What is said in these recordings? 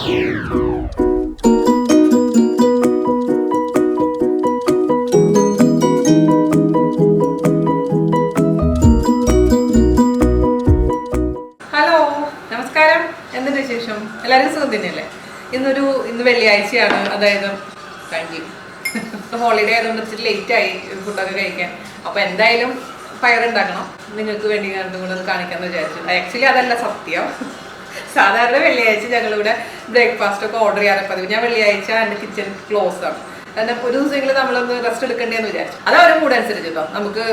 Hello, നമസ്കാരം. എന്തിന്റെ വിശേഷം? എല്ലാവരും സുഖം തന്നെയല്ലേ? ഇന്ന് വെള്ളിയാഴ്ചയാണ്, അതായത് ഹോളിഡേ ആയതുകൊണ്ട് ഇച്ചിരി ലേറ്റ് ആയി ഫുഡൊക്കെ കഴിക്കാൻ. അപ്പൊ എന്തായാലും പയറുണ്ടാക്കണം, നിങ്ങൾക്ക് വേണ്ടി രണ്ടും കൂടെ ഒന്ന് കാണിക്കാന്ന് വിചാരിച്ചു. ആക്ച്വലി അതല്ല സത്യം. സാധാരണ വെള്ളിയാഴ്ച ഞങ്ങളിവിടെ ബ്രേക്ക്ഫാസ്റ്റ് ഒക്കെ ഓർഡർ ചെയ്യാറ് പതിവ്. ഞാൻ വെള്ളിയാഴ്ച എൻ്റെ കിച്ചൺ ക്ലോസ് ആണ്. കാരണം ഒരു ദിവസമെങ്കിലും നമ്മളൊന്ന് റെസ്റ്റ് എടുക്കേണ്ടതെന്ന് വിചാരിച്ചു. അത് അവരുടെ മൂഡ് അനുസരിച്ചിട്ടോ. നമുക്ക്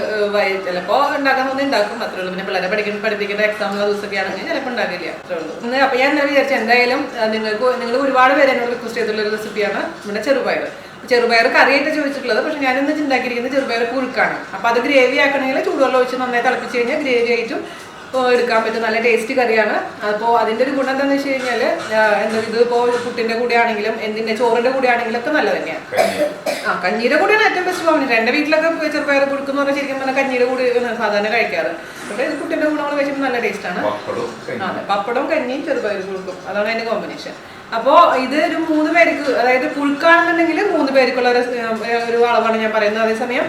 ചിലപ്പോൾ ഉണ്ടാക്കാൻ തോന്നി ഉണ്ടാക്കും, അത്രേ ഉള്ളൂ. പിന്നെ പിള്ളേരെ പഠിപ്പിക്കേണ്ട എക്സാമുള്ള ദിവസമൊക്കെ ആണെങ്കിൽ ചിലപ്പോൾ ഉണ്ടാക്കില്ല, അത്രേ ഉള്ളൂ. അപ്പോൾ ഞാൻ എന്താ വിചാരിച്ചു, എന്തായാലും നിങ്ങൾ ഒരുപാട് പേര് എന്നോട് റിക്വസ്റ്റ് ചെയ്തിട്ടുള്ള ഒരു റെസിപ്പിയാണ് നമ്മുടെ ചെറുപയർ കറിയായിട്ട് ചോദിച്ചിട്ടുള്ളത്. പക്ഷെ ഞാനിന്ന് ഉണ്ടാക്കിയിരിക്കുന്നത് ചെറുപയർ പുഴുക്കാണ്. അപ്പോൾ അത് ഗ്രേവി ആക്കണമെങ്കിൽ ചൂടുവെള്ളം ഒഴിച്ച് നന്നായി തിളപ്പിച്ച് കഴിഞ്ഞാൽ ഗ്രേവി ആയിട്ടും എടുക്കാൻ പറ്റും. നല്ല ടേസ്റ്റി കറിയാണ്. അപ്പോൾ അതിൻ്റെ ഒരു ഗുണം എന്താണെന്ന് വെച്ച് കഴിഞ്ഞാൽ ഇതിപ്പോൾ പുട്ടിൻ്റെ കൂടെ ആണെങ്കിലും ചോറിൻ്റെ കൂടെ ആണെങ്കിലും ഒക്കെ നല്ല തന്നെയാണ്. കഞ്ഞിയുടെ കൂടെയാണ് ഏറ്റവും ബെസ്റ്റ് കോമ്പിനേഷൻ. എൻ്റെ വീട്ടിലൊക്കെ ചെറുപയർ പുഴുക്കെന്ന് പറഞ്ഞാൽ ശരിക്കും പറഞ്ഞാൽ കഞ്ഞിയുടെ കൂടെ സാധാരണ കഴിക്കാറ്. പക്ഷേ ഇത് പുട്ടിൻ്റെ കൂടെ നമ്മൾ കഴിക്കുമ്പോൾ നല്ല ടേസ്റ്റാണ്. അതെ, പപ്പടവും കഞ്ഞിയും ചെറുപയർ പുഴുക്കും, അതാണ് അതിൻ്റെ കോമ്പിനേഷൻ. അപ്പോൾ ഇത് ഒരു 3 പേർക്ക്, അതായത് പുഴുക്കാണെന്നുണ്ടെങ്കിൽ 3 പേർക്കുള്ള ഒരു അളവാണ് ഞാൻ പറയുന്നത്. അതേസമയം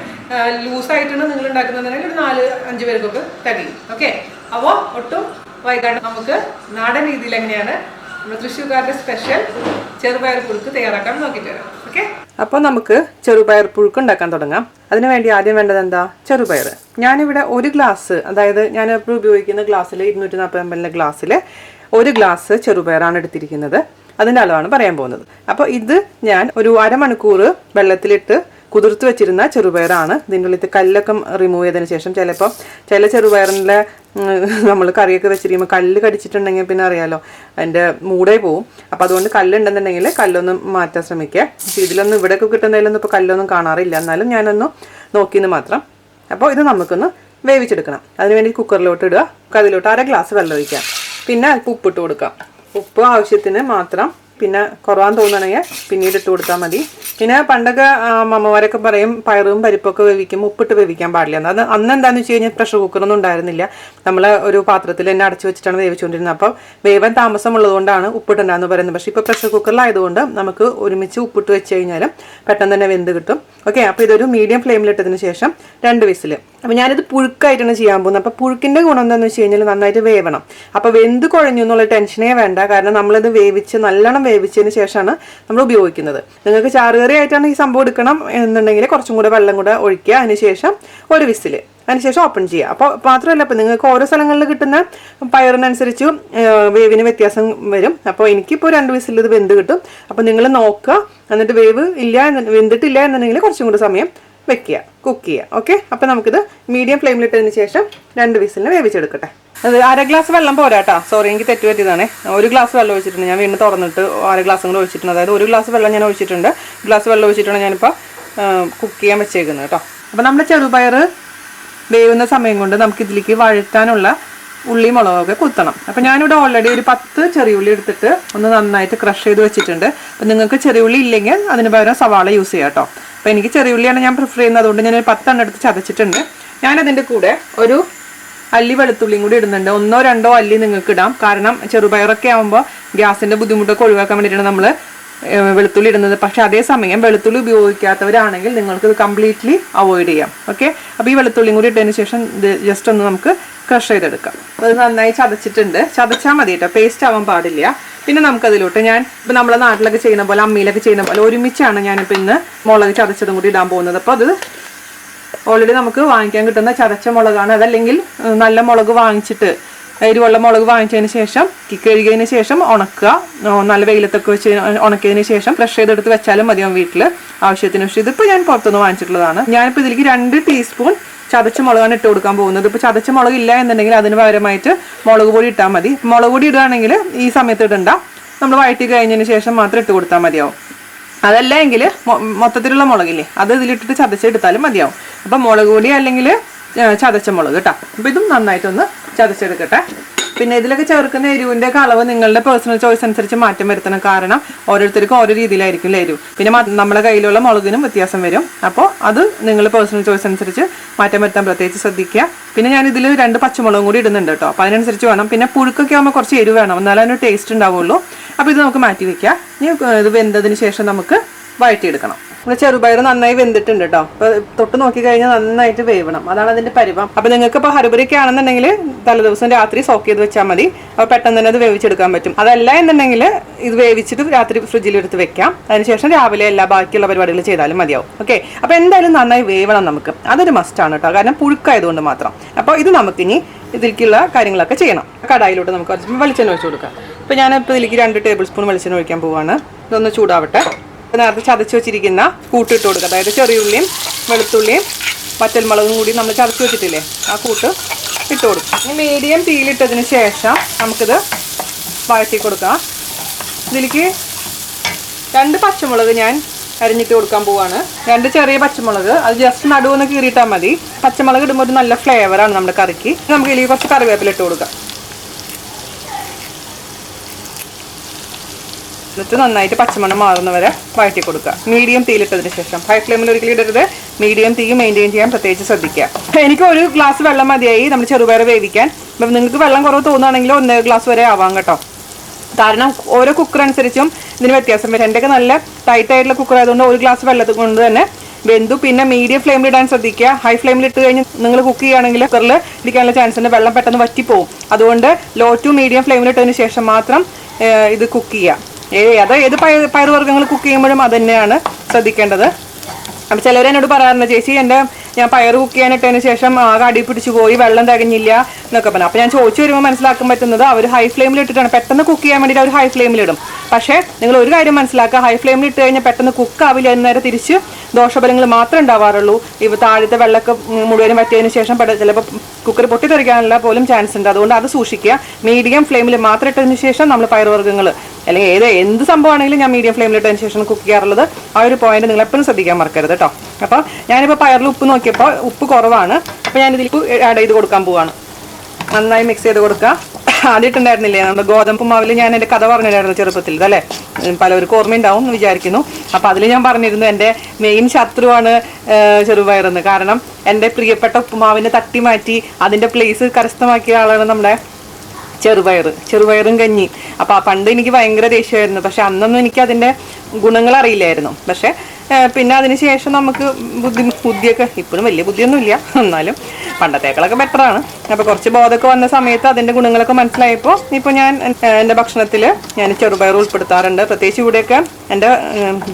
ലൂസായിട്ടാണ് നിങ്ങൾ ഉണ്ടാക്കുന്നതെങ്കിൽ ഒരു 4-5 പേർക്കൊക്കെ തികയും. ഓക്കെ, അപ്പോൾ ഒട്ടും വൈകാണ്ട് നമുക്ക് നാടൻ രീതിയിൽ എങ്ങനെയാണ് നമ്മുടെ തൃശ്ശൂർക്കാരുടെ സ്പെഷ്യൽ ചെറുപയർ പുഴുക്ക് തയ്യാറാക്കാൻ നോക്കിയിട്ട് വരാം. ഓക്കെ, അപ്പോൾ നമുക്ക് ചെറുപയർ പുഴുക്ക് ഉണ്ടാക്കാൻ തുടങ്ങാം. അതിനുവേണ്ടി ആദ്യം വേണ്ടത് എന്താ? ചെറുപയർ. ഞാനിവിടെ 1 ഗ്ലാസ്, അതായത് ഞാൻ എപ്പോഴും ഉപയോഗിക്കുന്ന ഗ്ലാസ്സിൽ 240 ml ഗ്ലാസ്സിൽ 1 ഗ്ലാസ് ചെറുപയറാണ് എടുത്തിരിക്കുന്നത്. അതിൻ്റെ അളവാണ് പറയാൻ പോകുന്നത്. അപ്പോൾ ഇത് ഞാൻ ഒരു അരമണിക്കൂർ വെള്ളത്തിലിട്ട് കുതിർത്ത് വെച്ചിരുന്ന ചെറുപയറാണ്. ഇതിൻ്റെ ഉള്ളിൽ കല്ലൊക്കെ റിമൂവ് ചെയ്തതിന് ശേഷം, ചില ചെറുപയറിൻ്റെ നമ്മൾ കറിയൊക്കെ വെച്ചിരിക്കുമ്പോൾ കല്ല് കടിച്ചിട്ടുണ്ടെങ്കിൽ പിന്നെ അറിയാലോ അതിൻ്റെ മൂടേ പോവും. അപ്പോൾ അതുകൊണ്ട് കല്ലുണ്ടെന്നുണ്ടെങ്കിൽ കല്ലൊന്നും മാറ്റാൻ ശ്രമിക്കുക. പക്ഷേ ഇതിലൊന്നും ഇവിടെയൊക്കെ കിട്ടുന്നതിലൊന്നും ഇപ്പോൾ കല്ലൊന്നും കാണാറില്ല, എന്നാലും ഞാനൊന്ന് നോക്കിയെന്ന് മാത്രം. അപ്പോൾ ഇത് നമുക്കൊന്ന് വേവിച്ചെടുക്കണം. അതിനുവേണ്ടി കുക്കറിലോട്ട് ഇടുക. അതിലോട്ട് 1 ഗ്ലാസ് വെള്ളം ഒഴിക്കാം. പിന്നെ അല്പം ഉപ്പിട്ട് കൊടുക്കാം. ഉപ്പ് ആവശ്യത്തിന് മാത്രം. പിന്നെ കുറവാൻ തോന്നണമെങ്കിൽ പിന്നീട് ഇട്ട് കൊടുത്താൽ മതി. പിന്നെ പണ്ടൊക്കെ അമ്മമാരൊക്കെ പറയും പയറും പരിപ്പൊക്കെ വേവിക്കുമ്പോൾ ഉപ്പിട്ട് വേവിക്കാൻ പാടില്ല. അത് അന്ന് എന്താണെന്ന് വെച്ച് കഴിഞ്ഞാൽ പ്രഷർ കുക്കറൊന്നും ഉണ്ടായിരുന്നില്ല. നമ്മൾ ഒരു പാത്രത്തിൽ തന്നെ അടച്ചു വെച്ചിട്ടാണ് വേവിച്ചുകൊണ്ടിരുന്നത്. അപ്പോൾ വേവാൻ താമസമുള്ളതുകൊണ്ടാണ് ഉപ്പിട്ടുണ്ടാകുന്നത് പറയുന്നത്. പക്ഷേ ഇപ്പോൾ പ്രഷർ കുക്കറിലായതുകൊണ്ട് നമുക്ക് ഒരുമിച്ച് ഉപ്പിട്ട് വെച്ച് കഴിഞ്ഞാലും പെട്ടെന്ന് തന്നെ വെന്ത് കിട്ടും. ഓക്കെ, അപ്പോൾ ഇതൊരു മീഡിയം ഫ്ലെയിമിലിട്ടതിന് ശേഷം 2 വിസിൽ. അപ്പോൾ ഞാനിത് പുഴുക്കായിട്ടാണ് ചെയ്യാൻ പോകുന്നത്. അപ്പോൾ പുഴുക്കിൻ്റെ ഗുണം എന്താണെന്ന് വെച്ച് കഴിഞ്ഞാൽ നന്നായിട്ട് വേവണം. അപ്പോൾ വെന്ത് കുഴഞ്ഞു എന്നുള്ള ടെൻഷനേ വേണ്ട. കാരണം നമ്മളിത് നല്ലോണം വേവിച്ചതിന് ശേഷമാണ് നമ്മൾ ഉപയോഗിക്കുന്നത്. നിങ്ങൾക്ക് ചാറുകറി ആയിട്ടാണ് ഈ സംഭവം എടുക്കണം എന്നുണ്ടെങ്കിൽ കുറച്ചും കൂടെ വെള്ളം കൂടെ ഒഴിക്കുക. അതിനുശേഷം 1 വിസിൽ, അതിനുശേഷം ഓപ്പൺ ചെയ്യുക. അപ്പോൾ മാത്രമല്ല, ഇപ്പോൾ നിങ്ങൾക്ക് ഓരോ സ്ഥലങ്ങളിൽ കിട്ടുന്ന പയറിനനുസരിച്ച് വേവിന് വ്യത്യാസം വരും. അപ്പോൾ എനിക്കിപ്പോൾ 2 വിസിൽ ഇത് വെന്ത് കിട്ടും. അപ്പോൾ നിങ്ങൾ നോക്കുക. എന്നിട്ട് വെന്തിട്ടില്ല എന്നുണ്ടെങ്കിൽ കുറച്ചും കൂടെ സമയം വെക്കുക, കുക്ക് ചെയ്യുക. ഓക്കെ, അപ്പോൾ നമുക്കിത് മീഡിയം ഫ്ലെയിമിലിട്ടതിന് ശേഷം 2 വിസിലിന് വേവിച്ചെടുക്കട്ടെ. അത് 1 ഗ്ലാസ് വെള്ളം പോരാട്ടോ. സോറി, എനിക്ക് തെറ്റ് പറ്റിയതാണേ. 1 ഗ്ലാസ് വെള്ളം ഒഴിച്ചിട്ടുണ്ട്. ഞാൻ വീണ്ടും തുറന്നിട്ട് 1 ഗ്ലാസും കൂടെ ഒഴിച്ചിട്ടുണ്ട്. അതായത് 1 ഗ്ലാസ് വെള്ളം ഞാൻ ഒഴിച്ചിട്ടുണ്ട്. 1 ഗ്ലാസ് വെള്ളം ഒഴിച്ചിട്ടാണ് ഞാനിപ്പോൾ കുക്ക് ചെയ്യാൻ വെച്ചേക്കുന്നത് കേട്ടോ. അപ്പോൾ നമ്മുടെ ചെറുപയർ വേവുന്ന സമയം കൊണ്ട് നമുക്കിതിലേക്ക് വഴറ്റാനുള്ള ഉള്ളി മുളകൊക്കെ കുത്തണം. അപ്പോൾ ഞാനിവിടെ ഓൾറെഡി ഒരു 10 ചെറിയുള്ളി എടുത്തിട്ട് ഒന്ന് നന്നായിട്ട് ക്രഷ് ചെയ്ത് വെച്ചിട്ടുണ്ട്. അപ്പോൾ നിങ്ങൾക്ക് ചെറിയുള്ളി ഇല്ലെങ്കിൽ അതിന് പകരം സവാള യൂസ് ചെയ്യാം കേട്ടോ. അപ്പോൾ എനിക്ക് ചെറിയുള്ളിയാണ് ഞാൻ പ്രിഫർ ചെയ്യുന്നത്. അതുകൊണ്ട് ഞാനൊരു 10 എണ്ണം എടുത്ത് ചതച്ചിട്ടുണ്ട്. ഞാനതിൻ്റെ കൂടെ ഒരു അല്ലി വെളുത്തുള്ളിയും കൂടി ഇടുന്നുണ്ട്. 1-2 അല്ലി നിങ്ങൾക്ക് ഇടാം. കാരണം ചെറുപയറൊക്കെ ആകുമ്പോൾ ഗ്യാസിൻ്റെ ബുദ്ധിമുട്ടൊക്കെ ഒഴിവാക്കാൻ വേണ്ടിയിട്ടാണ് നമ്മൾ വെളുത്തുള്ളി ഇടുന്നത്. പക്ഷേ അതേസമയം വെളുത്തുള്ളി ഉപയോഗിക്കാത്തവരാണെങ്കിൽ നിങ്ങൾക്ക് ഇത് കംപ്ലീറ്റ്ലി അവോയ്ഡ് ചെയ്യാം. ഓക്കെ, അപ്പോൾ ഈ വെളുത്തുള്ളിയും കൂടി ഇട്ടതിന് ശേഷം ഇത് ജസ്റ്റ് ഒന്ന് നമുക്ക് ക്രഷ് ചെയ്തെടുക്കാം. അപ്പോൾ അത് നന്നായി ചതച്ചിട്ടുണ്ട്. ചതച്ചാൽ മതി കേട്ടോ, പേസ്റ്റ് ആവാൻ പാടില്ല. പിന്നെ നമുക്കതിലോട്ട് ഇപ്പോൾ നമ്മളെ നാട്ടിലൊക്കെ ചെയ്യുന്ന പോലെ, അമ്മിയിലൊക്കെ ചെയ്യുന്ന പോലെ ഒരുമിച്ചാണ് ഞാനിപ്പോൾ ഇന്ന് മുളക് ചതച്ചതും കൂടി ഇടാൻ പോകുന്നത്. അപ്പോൾ അത് ഓൾറെഡി നമുക്ക് വാങ്ങിക്കാൻ കിട്ടുന്ന ചതച്ച മുളകാണ്. അതല്ലെങ്കിൽ നല്ല മുളക് വാങ്ങിച്ചിട്ട്, എരിവുള്ള മുളക് വാങ്ങിച്ചതിന് ശേഷം കഴുകിയതിന് ശേഷം ഉണക്കുക. നല്ല വെയിലത്തൊക്കെ വെച്ച് ഉണക്കിയതിന് ശേഷം ഫ്രഷ് ചെയ്തെടുത്ത് വെച്ചാലും മതിയാവും വീട്ടിൽ ആവശ്യത്തിന്. പക്ഷേ ഇതിപ്പോൾ ഞാൻ പുറത്തുനിന്ന് വാങ്ങിച്ചിട്ടുള്ളതാണ്. ഞാനിപ്പോൾ ഇതിലേക്ക് 2 ടീസ്പൂൺ ചതച്ച മുളകാണ് ഇട്ട് കൊടുക്കാൻ പോകുന്നത്. ഇപ്പോൾ ചതച്ച മുളക് ഇല്ല എന്നുണ്ടെങ്കിൽ അതിന് പകരമായിട്ട് മുളക് പൊടി ഇട്ടാൽ മതി. മുളക് പൊടി ഇടുകയാണെങ്കിൽ ഈ സമയത്ത് ഇടണ്ട, നമ്മൾ വഴറ്റി കഴിഞ്ഞതിന് ശേഷം മാത്രം ഇട്ട് കൊടുത്താൽ മതിയാവും. അതല്ല എങ്കിൽ മൊത്തത്തിലുള്ള മുളകില്ലേ അത് ഇതിലിട്ടിട്ട് ചതച്ചെടുത്താലും മതിയാവും. അപ്പം മുളക് പൊടി അല്ലെങ്കിൽ ചതച്ച മുളക് കേട്ടോ. അപ്പോൾ ഇതും നന്നായിട്ടൊന്ന് ചതച്ചെടുക്കട്ടെ. പിന്നെ ഇതിലൊക്കെ ചേർക്കുന്ന എരിവിൻ്റെ അളവ് നിങ്ങളുടെ പേഴ്സണൽ ചോയ്സ് അനുസരിച്ച് മാറ്റം വരുത്തണം. കാരണം ഓരോരുത്തർക്കും ഓരോ രീതിയിലായിരിക്കും എരിവ്. പിന്നെ നമ്മുടെ കയ്യിലുള്ള മുളകിനും വ്യത്യാസം വരും. അപ്പോൾ അത് നിങ്ങൾ പേഴ്സണൽ ചോയ്സ് അനുസരിച്ച് മാറ്റം വരുത്താൻ പ്രത്യേകിച്ച് ശ്രദ്ധിക്കുക. പിന്നെ ഞാൻ ഇതിൽ 2 പച്ചമുളകും കൂടി ഇടുന്നുണ്ട് കേട്ടോ. അപ്പോൾ അതിനനുസരിച്ച് വേണം. പിന്നെ പുഴുക്കൊക്കെ ആകുമ്പോൾ കുറച്ച് എരിവ് വേണം, എന്നാലും അതിന് ടേസ്റ്റ് ഉണ്ടാവുള്ളൂ. അപ്പോൾ ഇത് നമുക്ക് മാറ്റി വെക്കാം. ഇനി ഇത് വെന്തതിന് ശേഷം നമുക്ക് വഴറ്റിയെടുക്കണം. നമ്മുടെ ചെറുപയർ നന്നായി വെന്തിട്ടുണ്ട് കേട്ടോ. അപ്പോൾ തൊട്ട് നോക്കി കഴിഞ്ഞാൽ നന്നായിട്ട് വേവണം, അതാണ് അതിന്റെ പരിവം. അപ്പോൾ നിങ്ങൾക്ക് ഇപ്പോൾ ഹരിബറിയൊക്കെ ആണെന്നുണ്ടെങ്കിൽ തലേദിവസം രാത്രി സോക്ക് ചെയ്ത് വെച്ചാൽ മതി. അപ്പോൾ പെട്ടെന്ന് തന്നെ അത് വേവിച്ചെടുക്കാൻ പറ്റും. അതല്ല എന്നുണ്ടെങ്കിൽ ഇത് വേവിച്ചിട്ട് രാത്രി ഫ്രിഡ്ജിലെടുത്ത് വെക്കാം. അതിനുശേഷം രാവിലെ എല്ലാ ബാക്കിയുള്ള പരിപാടികൾ ചെയ്താലും മതിയാവും. ഓക്കെ, അപ്പോൾ എന്തായാലും നന്നായി വേവണം നമുക്ക്, അതൊരു മസ്റ്റാണ് കേട്ടോ, കാരണം പുഴുക്കായതുകൊണ്ട് മാത്രം. അപ്പോൾ ഇത് നമുക്കിനി ഇതിലേക്കുള്ള കാര്യങ്ങളൊക്കെ ചെയ്യണം. കടായിലോട്ട് നമുക്ക് കുറച്ച് വെളിച്ചെണ്ണ ഒഴിച്ച് കൊടുക്കാം. അപ്പോൾ ഞാനിപ്പോൾ ഇതിലേക്ക് 2 ടേബിൾ സ്പൂൺ വെളിച്ചെണ്ണ ഒഴിക്കാൻ പോവാണ്. ഇതൊന്ന് ചൂടാവട്ടെ. നേരത്തെ ചതച്ച് വെച്ചിരിക്കുന്ന കൂട്ട് ഇട്ട് കൊടുക്കുക. അതായത് ചെറിയുള്ളിയും വെളുത്തുള്ളിയും വറ്റൽമുളകും കൂടി നമ്മൾ ചതച്ച് വെച്ചിട്ടില്ലേ, ആ കൂട്ട് ഇട്ട് കൊടുക്കും. ഇനി മീഡിയം തീയിലിട്ടതിന് ശേഷം നമുക്കിത് വഴറ്റി കൊടുക്കാം. ഇതിലേക്ക് 2 പച്ചമുളക് ഞാൻ അരിഞ്ഞിട്ട് കൊടുക്കാൻ പോവാണ്. 2 ചെറിയ പച്ചമുളക്, അത് ജസ്റ്റ് നടുവൊന്ന് കീറിയിട്ടാൽ മതി. പച്ചമുളക് ഇടുമ്പോൾ ഒരു നല്ല ഫ്ലേവറാണ് നമ്മുടെ കറിക്ക്. നമുക്ക് ഇതിലേക്ക് കുറച്ച് കറിവേപ്പില ഇട്ട് കൊടുക്കാം. എന്നിട്ട് നന്നായിട്ട് പച്ചമണം മാറുന്നവരെ വഴറ്റി കൊടുക്കുക. മീഡിയം തീയിലിട്ടതിന് ശേഷം, ഹൈ ഫ്ലെയിമിൽ ഒരിക്കലും ഇടരുത്. മീഡിയം തീ മെയിൻറ്റെയിൻ ചെയ്യാൻ പ്രത്യേകിച്ച് ശ്രദ്ധിക്കുക. എനിക്ക് 1 ഗ്ലാസ് വെള്ളം മതിയായി നമ്മൾ ചെറുപയർ വേവിക്കാൻ. അപ്പം നിങ്ങൾക്ക് വെള്ളം കുറവ് തോന്നുകയാണെങ്കിൽ 1 ഗ്ലാസ് വരെ ആവാം കേട്ടോ. കാരണം ഓരോ കുക്കർ അനുസരിച്ചും ഇതിന് വ്യത്യാസം വരും. എൻ്റെയൊക്കെ നല്ല ടൈറ്റ് ആയിട്ടുള്ള കുക്കർ ആയതുകൊണ്ട് 1 ഗ്ലാസ് വെള്ളത്തിൽ കൊണ്ട് തന്നെ വെന്തു. പിന്നെ മീഡിയം ഫ്ലെയിമിൽ ഇടാൻ ശ്രദ്ധിക്കുക. ഹൈ ഫ്ലെയിമിൽ ഇട്ട് കഴിഞ്ഞ് നിങ്ങൾ കുക്ക് ചെയ്യുകയാണെങ്കിൽ കുക്കറിൽ ഇരിക്കാനുള്ള ചാൻസ് ഉണ്ട്, വെള്ളം പെട്ടെന്ന് വറ്റിപ്പോവും. അതുകൊണ്ട് ലോ ടു മീഡിയം ഫ്ലെയിമിൽ ഇട്ടതിന് ശേഷം മാത്രം ഇത് കുക്ക് ചെയ്യുക. അത് ഏത് പയറുവർഗ്ഗങ്ങൾ കുക്ക് ചെയ്യുമ്പോഴും അത് തന്നെയാണ് ശ്രദ്ധിക്കേണ്ടത്. അപ്പം ചിലർ എന്നോട് പറയാറുണ്ട്, ചേച്ചി ഞാൻ പയർ കുക്ക് ചെയ്യാനിട്ടതിന് ശേഷം ആകെ അടി പിടിച്ചു പോയി, വെള്ളം തികഞ്ഞില്ല എന്നൊക്കെ പറഞ്ഞു. അപ്പോൾ ഞാൻ ചോദിച്ചു വരുമ്പോൾ മനസ്സിലാക്കാൻ പറ്റുന്നത് അവർ ഹൈ ഫ്ലെയിമിൽ ഇട്ടിട്ടാണ്. പെട്ടെന്ന് കുക്ക് ചെയ്യാൻ വേണ്ടിയിട്ട് അവർ ഹൈ ഫ്ലെയിമിലിടും. പക്ഷേ നിങ്ങൾ ഒരു കാര്യം മനസ്സിലാക്കുക, ഹൈ ഫ്ലെയിമിൽ ഇട്ട് കഴിഞ്ഞാൽ പെട്ടെന്ന് കുക്കാവില്ല, നേരെ തിരിച്ച് ദോഷഫലങ്ങൾ മാത്രമേ ഉണ്ടാവാറുള്ളൂ. ഇവ താഴത്തെ വെള്ളമൊക്കെ മുഴുവനും വറ്റിയതിന് ശേഷം ചിലപ്പോൾ കുക്കർ പൊട്ടിത്തെറിക്കാനുള്ള പോലും ചാൻസ് ഉണ്ട്. അതുകൊണ്ട് അത് സൂക്ഷിക്കുക. മീഡിയം ഫ്ലെയിമിൽ മാത്രം ഇട്ടതിന് ശേഷം നമ്മൾ പയറുവർഗ്ഗങ്ങൾ അല്ലെങ്കിൽ എന്ത് സംഭവമാണെങ്കിലും ഞാൻ മീഡിയം ഫ്ലെയിമിൽ ഇട്ടതിന് ശേഷം കുക്ക് ചെയ്യാറുള്ളത്. ആ ഒരു പോയിന്റ് നിങ്ങൾ എപ്പോഴും ശ്രദ്ധിക്കാൻ മറക്കരുത് കേട്ടോ. അപ്പോൾ ഞാനിപ്പോൾ പയറിൽ ഉപ്പ് നോക്കിയപ്പോൾ ഉപ്പ് കുറവാണ്. അപ്പോൾ ഞാനിതിൽ ആഡ് ചെയ്ത് കൊടുക്കാൻ പോവാണ്. നന്നായി മിക്സ് ചെയ്ത് കൊടുക്കുക. ആദ്യമായിട്ടുണ്ടായിരുന്നില്ലേ നമ്മുടെ ഗോതമ്പ് മാവിൽ ഞാൻ എൻ്റെ കഥ പറഞ്ഞിട്ടുണ്ടായിരുന്നു ചെറുപ്പത്തിൽ, അതല്ലേ പലവർക്കും ഓർമ്മയുണ്ടാവും എന്ന് വിചാരിക്കുന്നു. അപ്പോൾ അതിൽ ഞാൻ പറഞ്ഞിരുന്നു എൻ്റെ മെയിൻ ശത്രുവാണ് ചെറുപയറെന്ന്. കാരണം എൻ്റെ പ്രിയപ്പെട്ട ഉപ്പുമാവിനെ തട്ടി മാറ്റി അതിൻ്റെ പ്ലേസ് കരസ്ഥമാക്കിയ ആളാണ് നമ്മുടെ ചെറുപയറും കഞ്ഞി. അപ്പോൾ പണ്ട് എനിക്ക് ഭയങ്കര ദേഷ്യമായിരുന്നു. പക്ഷെ അന്നൊന്നും എനിക്ക് അതിൻ്റെ ഗുണങ്ങൾ അറിയില്ലായിരുന്നു. പക്ഷെ പിന്നെ അതിന് ശേഷം നമുക്ക് ബുദ്ധിയൊക്കെ, ഇപ്പോഴും വലിയ ബുദ്ധിയൊന്നും ഇല്ല, എന്നാലും പണ്ടത്തേക്കളൊക്കെ ബെറ്ററാണ്. അപ്പോൾ കുറച്ച് ബോധമൊക്കെ വന്ന സമയത്ത് അതിൻ്റെ ഗുണങ്ങളൊക്കെ മനസ്സിലായപ്പോൾ ഇപ്പോൾ ഞാൻ എൻ്റെ ഭക്ഷണത്തിൽ ഞാൻ ചെറുപയർ ഉൾപ്പെടുത്താറുണ്ട്. പ്രത്യേകിച്ച് ഇവിടെയൊക്കെ എൻ്റെ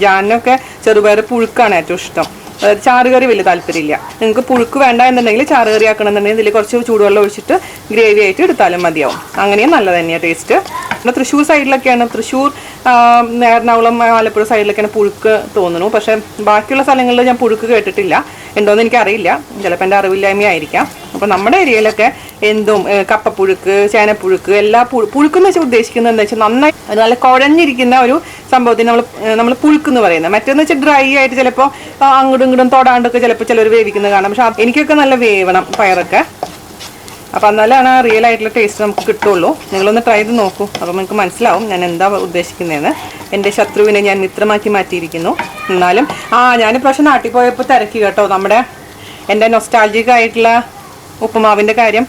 ജാനൊക്കെ ചെറുപയർ പുഴുക്കാണ് ഏറ്റവും ഇഷ്ടം. അതായത് ചാറുകറി വലിയ താല്പര്യമില്ല. നിങ്ങൾക്ക് പുഴുക്ക് വേണ്ട എന്നുണ്ടെങ്കിൽ ചാറുകറി ആക്കണമെന്നുണ്ടെങ്കിൽ ഇതിൽ കുറച്ച് ചൂടുവെള്ളം ഒഴിച്ചിട്ട് ഗ്രേവി ആയിട്ട് എടുത്താലും മതിയാവും. അങ്ങനെയും നല്ല തന്നെയാണ് ടേസ്റ്റ്. പിന്നെ തൃശ്ശൂർ സൈഡിലൊക്കെയാണ്, തൃശ്ശൂർ എറണാകുളം ആലപ്പുഴ സൈഡിലൊക്കെയാണ് പുഴുക്ക് തോന്നുന്നു. പക്ഷേ ബാക്കിയുള്ള സ്ഥലങ്ങളിൽ ഞാൻ പുഴുക്ക് കേട്ടിട്ടില്ല. ഉണ്ടോയെന്ന് എനിക്കറിയില്ല, ചിലപ്പോൾ എൻ്റെ അറിവില്ലായ്മയായിരിക്കാം. അപ്പോൾ നമ്മുടെ ഏരിയയിലൊക്കെ എന്തും കപ്പപ്പുഴുക്ക്, ചേനപ്പുഴുക്ക്, എല്ലാ പുഴുക്കെന്ന് വെച്ചാൽ ഉദ്ദേശിക്കുന്നത് എന്താ വെച്ചാൽ നന്നായി നല്ല കുഴഞ്ഞിരിക്കുന്ന ഒരു സംഭവത്തിന് നമ്മൾ പുഴുക്കെന്ന് പറയുന്നത്. മറ്റേന്ന് വെച്ചാൽ ഡ്രൈ ആയിട്ട് ചിലപ്പോൾ അങ്ങോട്ടും ഇങ്ങോട്ടും തൊടാണ്ടൊക്കെ ചിലപ്പോൾ ചിലർ വേവിക്കുന്നത് കാണാം. പക്ഷെ എനിക്കൊക്കെ നല്ല വേവണം പയറൊക്കെ. അപ്പോൾ എന്നാലാണ് ആ റിയൽ ആയിട്ടുള്ള ടേസ്റ്റ് നമുക്ക് കിട്ടുള്ളൂ. നിങ്ങളൊന്ന് ട്രൈ ചെയ്ത് നോക്കൂ, അപ്പോൾ നിങ്ങൾക്ക് മനസ്സിലാവും ഞാൻ എന്താ ഉദ്ദേശിക്കുന്നതെന്ന്. എൻ്റെ ശത്രുവിനെ ഞാൻ മിത്രമാക്കി മാറ്റിയിരിക്കുന്നു. എന്നാലും ഞാൻ പ്രാവശ്യം നാട്ടിൽ പോയപ്പോൾ തിരക്കി കേട്ടോ എൻ്റെ നൊസ്റ്റാൾജിക് ആയിട്ടുള്ള ഉപ്പുമാവിൻ്റെ കാര്യം.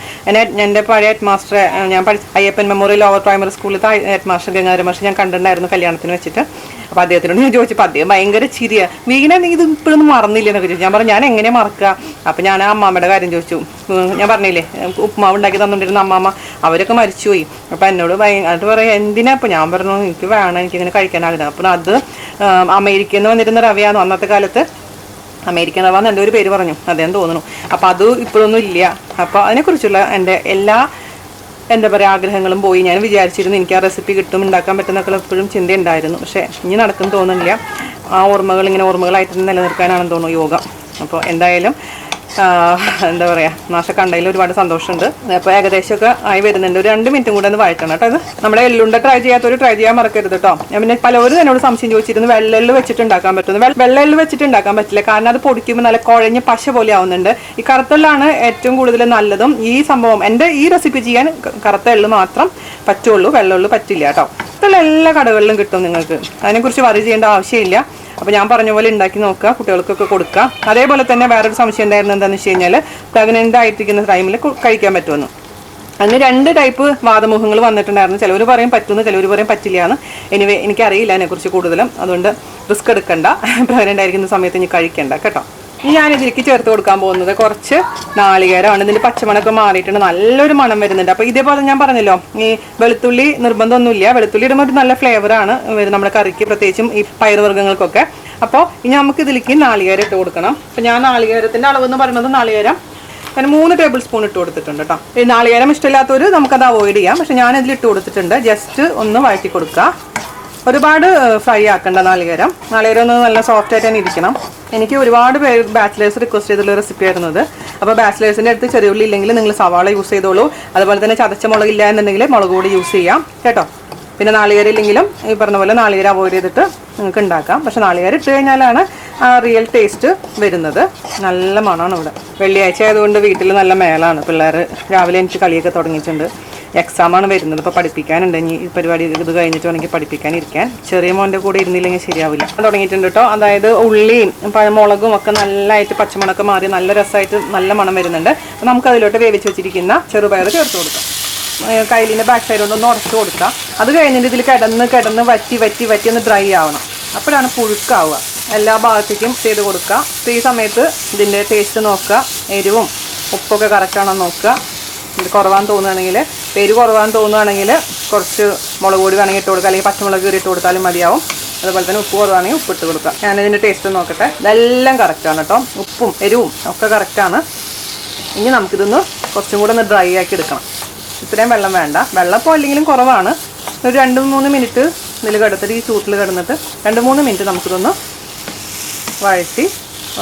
എൻ്റെ പഴയ ഹെഡ് മാസ്റ്റർ, ഞാൻ അയ്യപ്പൻ മെമ്മോറിയൽ ലോവർ പ്രൈമറി സ്കൂളിലത്തെ ഹെഡ് മാസ്റ്റർ ഗംഗാധര മാസ്റ്റർ ഞാൻ കണ്ടിട്ടുണ്ടായിരുന്നു കല്യാണത്തിന് വെച്ചിട്ട്. അപ്പോൾ അദ്ദേഹത്തിനോട് ഞാൻ ചോദിച്ചപ്പോൾ അദ്ദേഹം ഭയങ്കര ചിരിയാണ്. വീണ ഇത് ഇപ്പോഴൊന്നും മറന്നില്ല എന്നൊക്കെ ചോദിച്ചു. ഞാൻ പറഞ്ഞു ഞാൻ എങ്ങനെ മറക്കുക. അപ്പോൾ ഞാൻ ആ അമ്മാമ്മയുടെ കാര്യം ചോദിച്ചു. ഞാൻ പറഞ്ഞില്ലേ ഉപ്പുമാവ് ഉണ്ടാക്കി തന്നുകൊണ്ടിരുന്ന അമ്മാമ്മ, അവരൊക്കെ മരിച്ചുപോയി. അപ്പോൾ എന്നോട് അത് പറയാം എന്തിനാ. അപ്പോൾ ഞാൻ പറഞ്ഞു എനിക്ക് വേണം, എനിക്കിങ്ങനെ കഴിക്കാനാകുന്നത്. അപ്പോൾ അത് അമേരിക്കയിൽ നിന്ന് വന്നിരുന്ന റവയാണ് അന്നത്തെ കാലത്ത്. അമേരിക്കൻ റവ എന്ന് എൻ്റെ ഒരു പേര് പറഞ്ഞു, അദ്ദേഹം തോന്നുന്നു. അപ്പോൾ അത് ഇപ്പോഴൊന്നും ഇല്ല. അപ്പോൾ അതിനെക്കുറിച്ചുള്ള എൻ്റെ എല്ലാ എന്താ പറയുക ആഗ്രഹങ്ങളും പോയി. ഞാൻ വിചാരിച്ചിരുന്നു എനിക്ക് ആ റെസിപ്പി കിട്ടും, ഉണ്ടാക്കാൻ പറ്റുന്നൊക്കെ എപ്പോഴും ചിന്തയുണ്ടായിരുന്നു. പക്ഷേ ഇനി നടക്കും തോന്നുന്നില്ല. ആ ഓർമ്മകൾ ഇങ്ങനെ ഓർമ്മകളായിട്ട് നിലനിർത്താനാണെന്ന് തോന്നുന്നു യോഗ. അപ്പോൾ എന്തായാലും എന്താ പറയുക, നാശം കണ്ടതിൽ ഒരുപാട് സന്തോഷമുണ്ട്. അപ്പോൾ ഏകദേശമൊക്കെ ആയി വരുന്നുണ്ട്. ഒരു 2 മിനിറ്റും കൂടെ ഒന്ന് വഴറ്റണം കേട്ടോ. ഇത് നമ്മുടെ എള്ളുണ്ട ട്രൈ ചെയ്യാത്തൊരു ട്രൈ ചെയ്യാൻ മറക്കരുത് കേട്ടോ. ഞാൻ പിന്നെ പലവരും എന്നോട് സംശയം ചോദിച്ചിരുന്നു വെള്ളെള്ള് വെച്ചിട്ട് ഉണ്ടാക്കാൻ പറ്റുന്നു. വെള്ളെള്ള് വെച്ചിട്ട് ഉണ്ടാക്കാൻ പറ്റില്ല, കാരണം അത് പൊടിക്കുമ്പോൾ നല്ല കുഴഞ്ഞ് പശ പോലെ ആവുന്നുണ്ട്. ഈ കറുത്തെള്ളാണ് ഏറ്റവും കൂടുതൽ നല്ലതും. ഈ സംഭവം എൻ്റെ ഈ റെസിപ്പി ചെയ്യാൻ കറുത്ത എള്ള് മാത്രം പറ്റുള്ളൂ, വെള്ളെള്ള് പറ്റില്ല കേട്ടോ. കറുത്തുള്ള എല്ലാ കടകളിലും കിട്ടും, നിങ്ങൾക്ക് അതിനെക്കുറിച്ച് വറി ചെയ്യേണ്ട ആവശ്യമില്ല. അപ്പോൾ ഞാൻ പറഞ്ഞ പോലെ ഉണ്ടാക്കി നോക്കുക, കുട്ടികൾക്കൊക്കെ കൊടുക്കുക. അതേപോലെ തന്നെ വേറൊരു സംശയം ഉണ്ടായിരുന്നു, എന്താണെന്ന് വെച്ച് കഴിഞ്ഞാൽ പ്രഗ്നൻ്റ് ആയിട്ടിരിക്കുന്ന ടൈമിൽ കഴിക്കാൻ പറ്റുമെന്ന്. അതിന് 2 ടൈപ്പ് വാദമുഖങ്ങൾ വന്നിട്ടുണ്ടായിരുന്നു. ചിലവർ പറയും പറ്റുമെന്ന്, ചിലവർ പറയും പറ്റില്ല എന്ന്. എനിവേ എനിക്കറിയില്ല അതിനെക്കുറിച്ച് കൂടുതലും, അതുകൊണ്ട് റിസ്ക് എടുക്കണ്ട. പ്രഗ്നൻ്റ് ആയിരിക്കുന്ന സമയത്ത് ഇനി കഴിക്കണ്ട കേട്ടോ. ഞാനിതിലേക്ക് ചേർത്ത് കൊടുക്കാൻ പോകുന്നത് കുറച്ച് നാളികേരമാണ്. ഇതിൻ്റെ പച്ചമണമൊക്കെ മാറിയിട്ടുണ്ട്, നല്ലൊരു മണം വരുന്നുണ്ട്. അപ്പോൾ ഇതേപോലെ ഞാൻ പറഞ്ഞല്ലോ, ഈ വെളുത്തുള്ളി നിർബന്ധമൊന്നുമില്ല, വെളുത്തുള്ളി ഇടുമ്പോൾ ഒരു നല്ല ഫ്ലേവറാണ് നമ്മുടെ കറിക്ക്, പ്രത്യേകിച്ചും ഈ പയറുവർഗ്ഗങ്ങൾക്കൊക്കെ. അപ്പോൾ ഇനി നമുക്ക് ഇതിലേക്ക് നാളികേരം ഇട്ട് കൊടുക്കണം. അപ്പോൾ ഞാൻ നാളികേരത്തിൻ്റെ അളവെന്ന് പറയുന്നത് നാളികേരം ഞാൻ 3 ടേബിൾ സ്പൂൺ ഇട്ട് കൊടുത്തിട്ടുണ്ട് കേട്ടോ. ഈ നാളികേരം ഇഷ്ടമില്ലാത്തവർ നമുക്കത് അവോയ്ഡ് ചെയ്യാം, പക്ഷെ ഞാനിതിൽ ഇട്ട് കൊടുത്തിട്ടുണ്ട്. ജസ്റ്റ് ഒന്ന് വഴറ്റി കൊടുക്കുക, ഒരുപാട് ഫ്രൈ ആക്കണ്ട. നാളികേരം ഒന്ന് നല്ല സോഫ്റ്റ് ആയിട്ട് തന്നെ ഇരിക്കണം. എനിക്ക് ഒരുപാട് പേര് ബാച്ചിലേഴ്സ് റിക്വസ്റ്റ് ചെയ്തുള്ള റെസിപ്പി ആയിരുന്നത്. അപ്പോൾ ബാച്ചിലേഴ്സിൻ്റെ അടുത്ത് ചെറിയ ഉള്ളി ഇല്ലെങ്കിൽ നിങ്ങൾ സവാള യൂസ് ചെയ്തോളൂ. അതുപോലെ തന്നെ ചതച്ച മുളകില്ല എന്നുണ്ടെങ്കിൽ മുളക് പൊടി യൂസ് ചെയ്യാം കേട്ടോ. പിന്നെ നാളികേരം ഇല്ലെങ്കിലും ഈ പറഞ്ഞ പോലെ നാളികേരം അവോയ്ഡ് ചെയ്തിട്ട് നിങ്ങൾക്ക് ഉണ്ടാക്കാം. പക്ഷെ നാളികേരം ഇട്ട് കഴിഞ്ഞാലാണ് ആ റിയൽ ടേസ്റ്റ് വരുന്നത്. നല്ല മണമാണ് ഇവിടെ. വെള്ളിയാഴ്ച ആയതുകൊണ്ട് വീട്ടിൽ നല്ല മേളാണ്. പിള്ളേർ രാവിലെ എനിക്ക് കളിയൊക്കെ തുടങ്ങിയിട്ടുണ്ട്. എക്സാമാണ് വരുന്നത്, ഇപ്പോൾ പഠിപ്പിക്കാനുണ്ട്. ഇനി ഈ പരിപാടി ഇത് കഴിഞ്ഞിട്ട് വേണമെങ്കിൽ പഠിപ്പിക്കാനിരിക്കാൻ. ചെറിയ മോൻ്റെ കൂടെ ഇരുന്നില്ലെങ്കിൽ ശരിയാവില്ല. തുടങ്ങിയിട്ടുണ്ട് കേട്ടോ. അതായത് ഉള്ളിയും മുളകും ഒക്കെ നല്ലതായിട്ട് പച്ചമണമൊക്കെ മാറി നല്ല രസമായിട്ട് നല്ല മണം വരുന്നുണ്ട്. അപ്പോൾ നമുക്ക് അതിലോട്ട് വേവിച്ച് വെച്ചിരിക്കുന്ന ചെറുപയർ ചേർത്ത് കൊടുക്കാം. കയ്യിലിൻ്റെ ബാക്ക് സൈഡ് ഒന്ന് ഉടച്ചു കൊടുക്കുക. അത് കഴിഞ്ഞിട്ട് ഇതിൽ കിടന്ന് വറ്റി ഒന്ന് ഡ്രൈ ആവണം. അപ്പോഴാണ് പുഴുക്കാവുക. എല്ലാ ഭാഗത്തേക്കും ചെയ്ത് കൊടുക്കുക. അപ്പോൾ ഈ സമയത്ത് ഇതിൻ്റെ ടേസ്റ്റ് നോക്കുക, എരിവും ഉപ്പൊക്കെ കറക്റ്റാണോ നോക്കുക. ഇത് കുറവാന്ന് തോന്നുകയാണെങ്കിൽ, എരിവ് കുറവാന്ന് തോന്നുകയാണെങ്കിൽ കുറച്ച് മുളക് പൊടി വേണമെങ്കിൽ ഇട്ട് കൊടുക്കുക, അല്ലെങ്കിൽ പച്ചമുളക് കയറി ഇട്ട് കൊടുത്താലും മതിയാവും. അതുപോലെ തന്നെ ഉപ്പ് കുറവാണെങ്കിൽ ഉപ്പ് ഇട്ട് കൊടുക്കുക. ഞാനിതിൻ്റെ ടേസ്റ്റ് നോക്കട്ടെ. ഇതെല്ലാം കറക്റ്റാണ് കേട്ടോ, ഉപ്പും എരിവും ഒക്കെ കറക്റ്റാണ്. ഇനി നമുക്കിതൊന്ന് കുറച്ചും കൂടെ ഒന്ന് ഡ്രൈ ആക്കി എടുക്കണം. ഇത്രയും വെള്ളം വേണ്ട, വെള്ളം ഇപ്പോൾ അല്ലെങ്കിലും കുറവാണ്. ഒരു 2-3 മിനിറ്റ് ഇതിൽ കിടത്തിട്ട് ഈ ചൂട്ടിൽ കിടന്നിട്ട് 2-3 മിനിറ്റ് നമുക്കിതൊന്ന് വഴറ്റി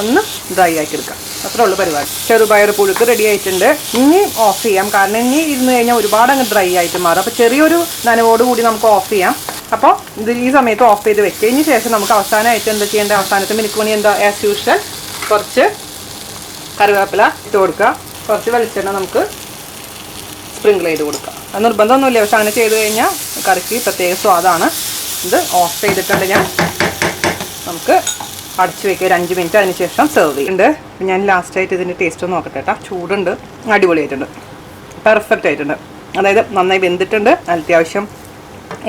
ഒന്ന് ഡ്രൈ ആക്കി എടുക്കാം. അത്രേ ഉള്ളൂ പരിപാടി. ചെറുപയർ പുഴുക്ക് റെഡി ആയിട്ടുണ്ട്. ഇനി ഓഫ് ചെയ്യാം, കാരണം ഇനി ഇരുന്ന് കഴിഞ്ഞാൽ ഒരുപാട് അങ്ങ് ഡ്രൈ ആയിട്ട് മാറും. അപ്പോൾ ചെറിയൊരു നനവോട് കൂടി നമുക്ക് ഓഫ് ചെയ്യാം. അപ്പോൾ ഇത് ഈ സമയത്ത് ഓഫ് ചെയ്ത് വെച്ചതിന് ശേഷം നമുക്ക് അവസാനമായിട്ട് എന്താ ചെയ്യേണ്ടത്, അവസാനത്തെ മിനിക്കുമണി എന്താ ആസ് യൂഷ്വൽ കുറച്ച് കറിവേപ്പില ഇട്ട് കൊടുക്കുക. കുറച്ച് വെളിച്ചെണ്ണ നമുക്ക് സ്പ്രിങ്കിൾ ചെയ്ത് കൊടുക്കുക. അത് നിർബന്ധമൊന്നുമില്ല, പക്ഷെ അങ്ങനെ ചെയ്ത് കഴിഞ്ഞാൽ കറിക്ക് പ്രത്യേക സ്വാദാണ്. ഇത് ഓഫ് ചെയ്തിട്ടുണ്ട് ഞാൻ. നമുക്ക് അടച്ചു വയ്ക്കുക ഒരു 5 മിനിറ്റ്, അതിന് ശേഷം സെർവ് ചെയ്യുന്നുണ്ട്. ഞാൻ ലാസ്റ്റായിട്ട് ഇതിൻ്റെ ടേസ്റ്റ് ഒന്ന് നോക്കട്ടെ കേട്ടോ. ചൂടുണ്ട്, അടിപൊളിയായിട്ടുണ്ട്, പെർഫെക്റ്റ് ആയിട്ടുണ്ട്. അതായത് നന്നായി വെന്തിട്ടുണ്ട്, അത്യാവശ്യം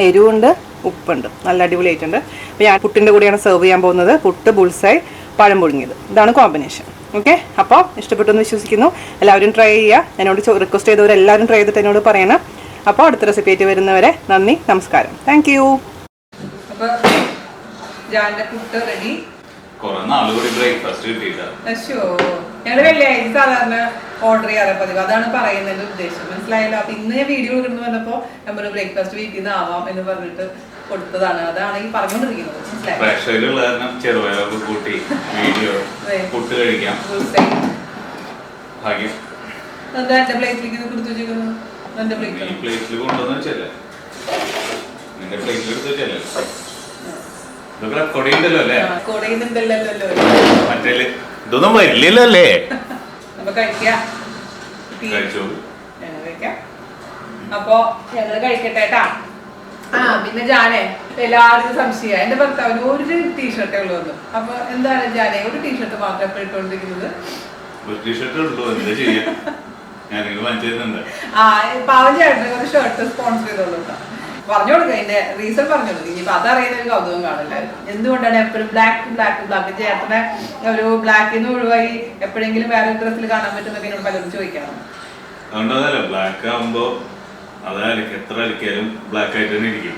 എരിവുണ്ട്, ഉപ്പുണ്ട്, നല്ല അടിപൊളിയായിട്ടുണ്ട്. അപ്പോൾ ഞാൻ പുട്ടിൻ്റെ കൂടെയാണ് സെർവ് ചെയ്യാൻ പോകുന്നത്. പുട്ട്, ബുൾസായി, പഴം പുഴുങ്ങിയത്, ഇതാണ് കോമ്പിനേഷൻ. ഓക്കെ, അപ്പോൾ ഇഷ്ടപ്പെട്ടെന്ന് വിശ്വസിക്കുന്നു. എല്ലാവരും ട്രൈ ചെയ്യുക. എന്നോട് റിക്വസ്റ്റ് ചെയ്തവരെല്ലാവരും ട്രൈ ചെയ്തിട്ട് എന്നോട് പറയണം. അപ്പോൾ അടുത്ത റെസിപ്പി ആയിട്ട് വരുന്നവരെ നന്ദി, നമസ്കാരം, താങ്ക് യു. അപ്പോൾ ജാൻ്റെ പുട്ട് റെഡി. ഞങ്ങൾ വെള്ളിയാഴ്ച സാധാരണ ഓർഡർ ചെയ്യാറ് പതിവ്, അതാണ് പറയുന്നതിന്റെ ഉദ്ദേശം. മനസ്സിലായല്ലോ. അപ്പൊ ഇന്ന് ഞാൻ വീഡിയോ കൊടുക്കുന്നു പറഞ്ഞപ്പോ നമ്മൾ ബ്രേക്ക്ഫാസ്റ്റ് വീട്ടിൽ നിന്ന് ആവാം എന്ന് പറഞ്ഞിട്ട് കൊടുത്തതാണ്. അതാണ് ഈ പറഞ്ഞുകൊണ്ടിരിക്കുന്നത്. എന്താ എന്റെ പ്ലേറ്റിലേക്ക് കൊടുത്തു വെച്ചിരിക്കുന്നു? എന്റെ പ്ലേറ്റിൽ ഇതൊന്നും വരില്ലല്ലോ അല്ലേ? അപ്പൊ ഞങ്ങള് കഴിക്കട്ടെ കേട്ടാ. പിന്നെ ജാനെ എല്ലാവർക്കും സംശയ, എന്റെ ഭർത്താവിന് ഒരു ടീഷർട്ടേ ഉള്ളൂ വന്നു. അപ്പൊ എന്താണ് ജാനെ ഒരു ടീഷർട്ട് മാത്രം എപ്പോഴും ഇട്ടുകൊണ്ടിരിക്കുന്നത്? പാവം ചേട്ടനെ ഒരു ഷർട്ട് സ്പോൺസർ ചെയ്തോളൂ. പറഞ്ഞു കൊടുക്കുക, അതിന്റെ റീസൺ പറഞ്ഞു കൊടുക്കുക. ഇനിയിപ്പോ അതറിയുന്ന ഒരു കൗതുകം കാണില്ല. എന്തുകൊണ്ടാണ് എപ്പോഴും ബ്ലാക്ക് ചേട്ടനെ ഒരു ബ്ലാക്കിൽ നിന്ന് ഒഴിവായി എപ്പോഴെങ്കിലും വേറെ ഡ്രസ്സിൽ കാണാൻ പറ്റുന്നൊക്കെ എന്നോട് പലരും ചോദിക്കണം. അതുകൊണ്ടതല്ല, ബ്ലാക്ക് ആകുമ്പോ അതായിരിക്കും എത്ര അടിക്കാലും ബ്ലാക്ക് ആയിട്ട് തന്നെ ഇരിക്കും.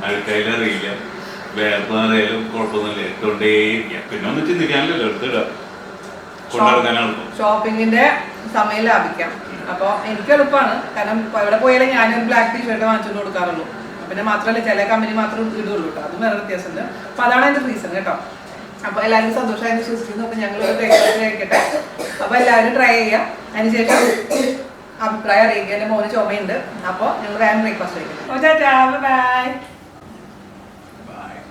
അഴുക്കായാലും അറിയില്ല, വേർപ്പായാലും കുഴപ്പമൊന്നുമില്ല, ഇട്ടുകൊണ്ടേ പിന്നെ ഒന്നും ചിന്തിക്കാനല്ലോ, എടുത്തിടാം, കൊണ്ടിറങ്ങാനാണ്. ഷോപ്പിങ്ങിന്റെ സമയം ലാഭിക്കാം. അപ്പോൾ എനിക്ക് എളുപ്പമാണ്, കാരണം എവിടെ പോയാലും ഞാനൊരു ബ്ലാക്ക് ടീഷർട്ട് വാങ്ങിച്ചുകൊണ്ട് കൊടുക്കാറുള്ളൂ. പിന്നെ മാത്രമല്ല ചില കമ്പനി മാത്രം ഇടുള്ളൂ കേട്ടോ, അതും വേറെ വ്യത്യാസമുണ്ട്. അപ്പോൾ അതാണ് അതിൻ്റെ റീസൺ കേട്ടോ. അപ്പോൾ എല്ലാവരും സന്തോഷമായെന്ന് വിശ്വസിക്കുന്നു. അപ്പോൾ ഞങ്ങൾ ബ്രേക്ക്ഫാസ്റ്റ് കഴിക്കട്ടെ. അപ്പോൾ എല്ലാവരും ട്രൈ ചെയ്യാം. അതിനുശേഷം അഭിപ്രായം അറിയിക്കുക. എൻ്റെ മോന് ചുമയുണ്ട്. അപ്പോൾ ഞങ്ങൾ വേഗം ബ്രേക്ക്ഫാസ്റ്റ് കഴിക്കാം. ബൈ.